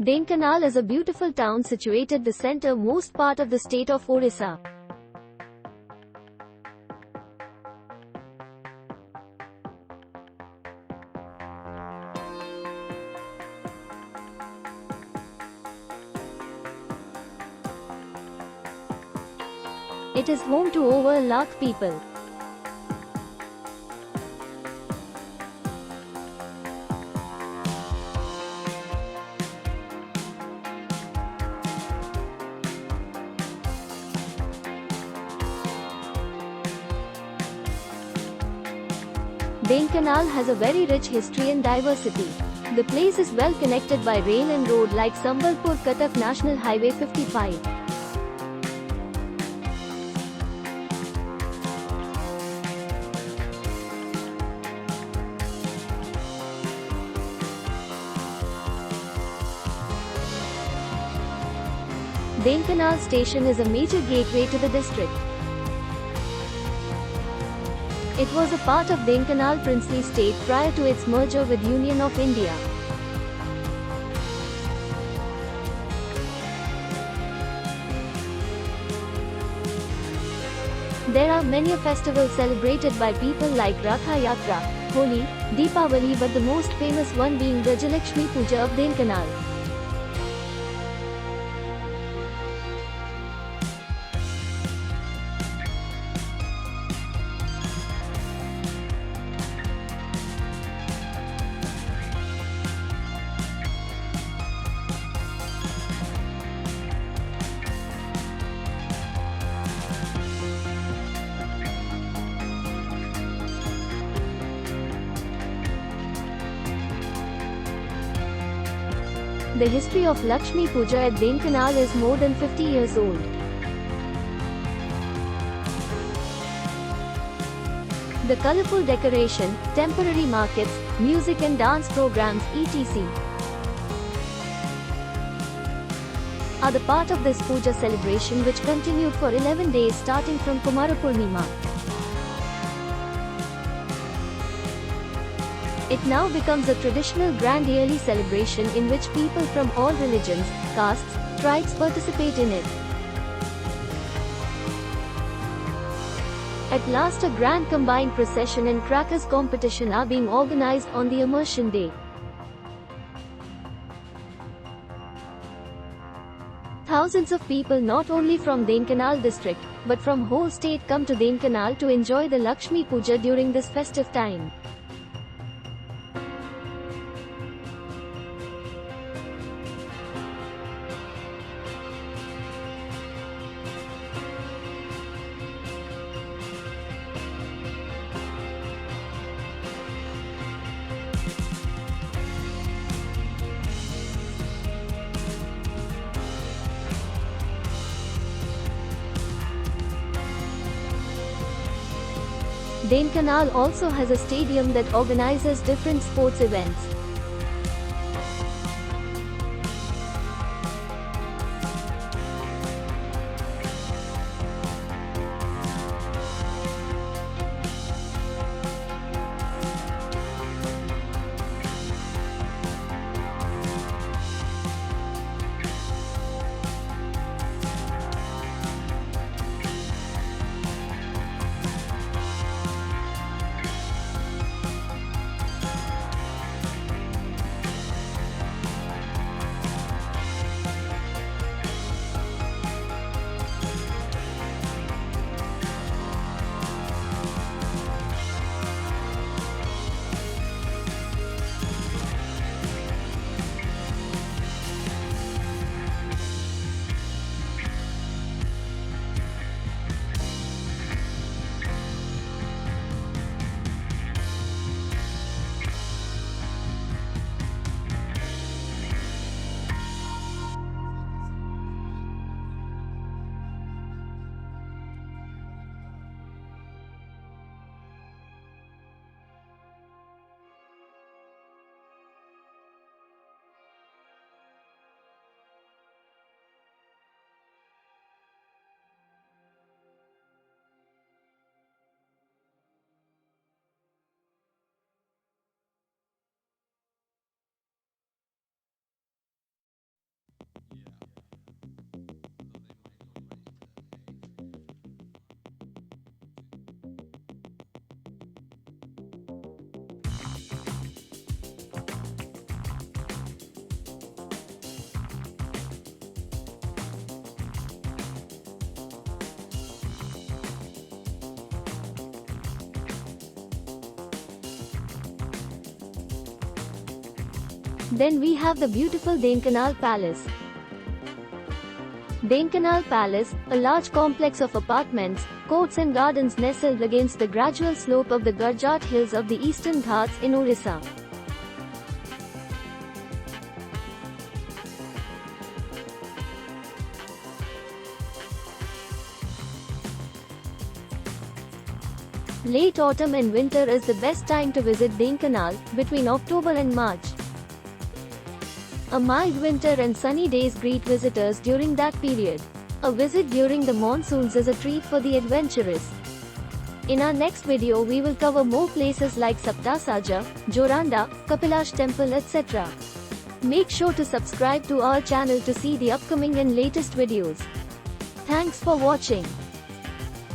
Dhenkanal is a beautiful town situated the center-most part of the state of Odisha. It is home to over a lakh people. Dhenkanal has a very rich history and diversity. The place is well connected by rail and road like Sambalpur-Cuttack National Highway 55. Dhenkanal station is a major gateway to the district. It was a part of Dhenkanal princely state prior to its merger with Union of India. There are many festivals celebrated by people like Ratha Yatra, Holi, Deepavali, but the most famous one being the Lakshmi Puja of Dhenkanal. The history of Lakshmi Puja at Dhenkanal is more than 50 years old. The colorful decoration, temporary markets, music and dance programs etc. are the part of this puja celebration, which continued for 11 days starting from Kumarapurnima. It now becomes a traditional grand yearly celebration in which people from all religions, castes, tribes participate in it. At last, a grand combined procession and crackers competition are being organized on the immersion day. Thousands of people not only from Dhenkanal district, but from whole state come to Dhenkanal to enjoy the Lakshmi Puja during this festive time. Dhenkanal also has a stadium that organizes different sports events. Then we have the beautiful Dhenkanal Palace. Dhenkanal Palace, a large complex of apartments, courts and gardens nestled against the gradual slope of the Gurjat hills of the Eastern Ghats in Odisha. Late autumn and winter is the best time to visit Dhenkanal, between October and March. A mild winter and sunny days greet visitors during that period. A visit during the monsoons is a treat for the adventurous. In our next video we will cover more places like Saptasaja, Joranda, Kapilash Temple etc. Make sure to subscribe to our channel to see the upcoming and latest videos. Thanks for watching.